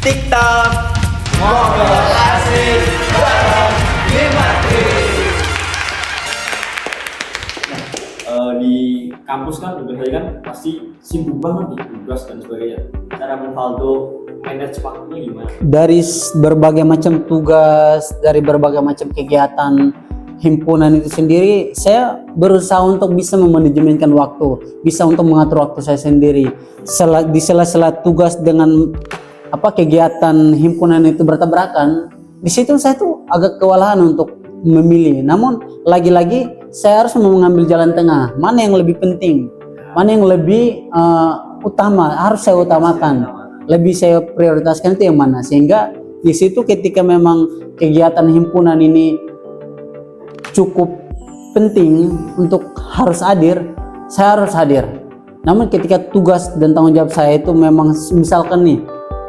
TikTok Ngobrol Asik bareng Himatik. Di kampus kan juga saya kan pasti sibuk banget nih tugas dan sebagainya. Cara Bang Faldo manage waktunya gimana? Dari berbagai macam tugas, dari berbagai macam kegiatan himpunan itu sendiri, saya berusaha untuk bisa memanajemenkan waktu, bisa untuk mengatur waktu saya sendiri. Di sela-sela tugas dengan kegiatan himpunan itu bertabrakan, di situ saya tuh agak kewalahan untuk memilih. Namun lagi-lagi saya harus mengambil jalan tengah. Mana yang lebih penting, mana yang lebih utama, harus saya utamakan, lebih saya prioritaskan itu yang mana. Sehingga di situ ketika memang kegiatan himpunan ini cukup penting untuk harus hadir, saya harus hadir. Namun ketika tugas dan tanggung jawab saya itu memang misalkan nih,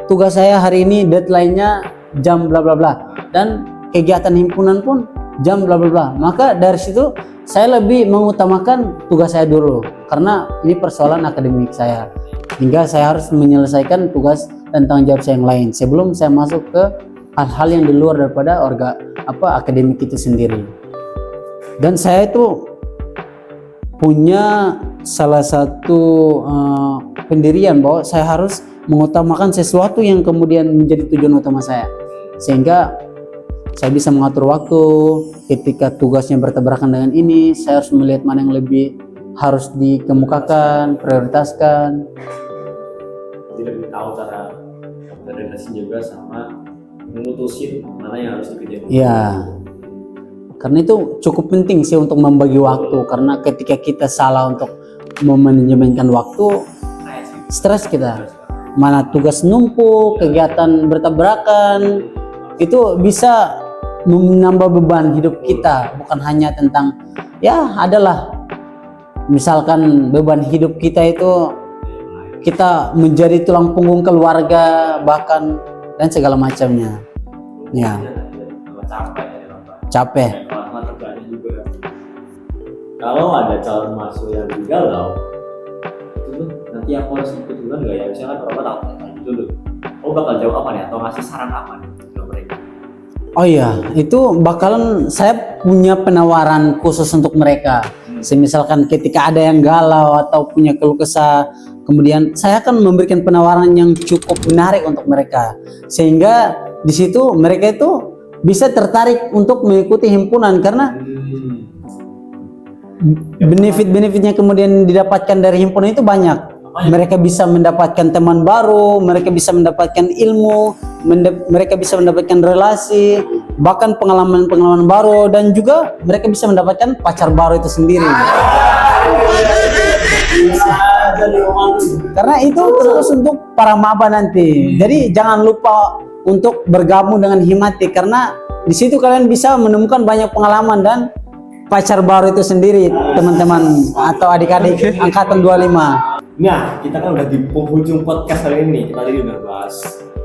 tugas saya hari ini deadline-nya jam bla bla bla, dan kegiatan himpunan pun jam bla bla bla, maka dari situ saya lebih mengutamakan tugas saya dulu, karena ini persoalan akademik saya, hingga saya harus menyelesaikan tugas dan tanggung jawab saya yang lain sebelum saya masuk ke hal-hal yang di luar daripada akademik itu sendiri. Dan saya itu punya salah satu pendirian bahwa saya harus mengutamakan sesuatu yang kemudian menjadi tujuan utama saya, sehingga saya bisa mengatur waktu. Ketika tugasnya bertabrakan dengan ini, saya harus melihat mana yang lebih harus dikemukakan, prioritaskan. Jadi lebih tahu cara berrelasi juga sama memutusin mana yang harus dikerjakan. Ya, karena itu cukup penting sih untuk membagi waktu, karena ketika kita salah untuk memanajemenkan waktu, stres kita. Mana tugas numpuk, kegiatan bertabrakan, itu bisa menambah beban hidup kita. Bukan hanya tentang adalah misalkan beban hidup kita itu kita menjadi tulang punggung keluarga bahkan dan segala macamnya. Ya, capek. Kalau ada calon mahasiswa yang galau, nanti aku harus ikut duluan nggak ya? Misalkan orang tak dulu, bakal jawab apa nih atau ngasih saran apa nih ke mereka? Oh iya, itu bakalan saya punya penawaran khusus untuk mereka. Semisalkan ketika ada yang galau atau punya keluh kesah, kemudian saya akan memberikan penawaran yang cukup menarik untuk mereka, sehingga di situ mereka itu bisa tertarik untuk mengikuti himpunan, karena benefit-benefitnya kemudian didapatkan dari himpunan itu banyak. Mereka bisa mendapatkan teman baru, mereka bisa mendapatkan ilmu, mereka bisa mendapatkan relasi, bahkan pengalaman-pengalaman baru, dan juga mereka bisa mendapatkan pacar baru itu sendiri. Karena itu terus untuk para maba nanti. Jadi jangan lupa untuk bergabung dengan Himatik, karena di situ kalian bisa menemukan banyak pengalaman dan pacar baru itu sendiri, teman-teman atau adik-adik angkatan 25. Nah, kita kan udah di penghujung podcast kali ini. Kita tadi udah bahas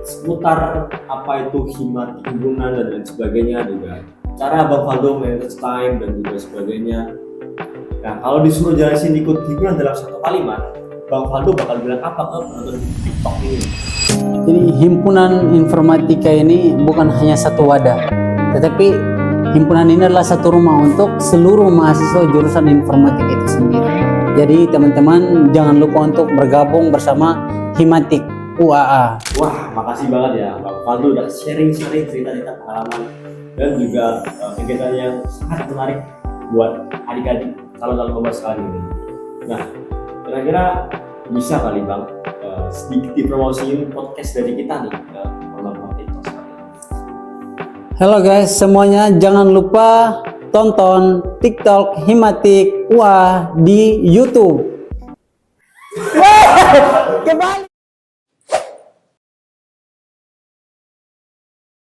seputar apa itu Himatik, himpunan dan lain sebagainya, juga cara Bang Faldo manage time dan juga sebagainya. Nah, kalau disuruh jelasin ikut himpunan dalam satu kalimat, Bang Faldo bakal bilang apa ke penonton TikTok ini? Jadi himpunan informatika ini bukan hanya satu wadah, tetapi himpunan ini adalah satu rumah untuk seluruh mahasiswa jurusan informatika itu sendiri. Jadi teman-teman jangan lupa untuk bergabung bersama Himatik UAA. Wah, makasih banget ya Bang Faldo udah sharing-sharing cerita-cerita pengalaman dan juga kegiatan yang sangat menarik buat adik-adik calon-calon maba sekali ini. Nah, kira-kira bisa kali Bang sedikit dipromosiin podcast dari kita nih ke teman-teman TikTok. Halo guys semuanya, jangan lupa tonton TikTok Himatik UAA di YouTube. Kembali.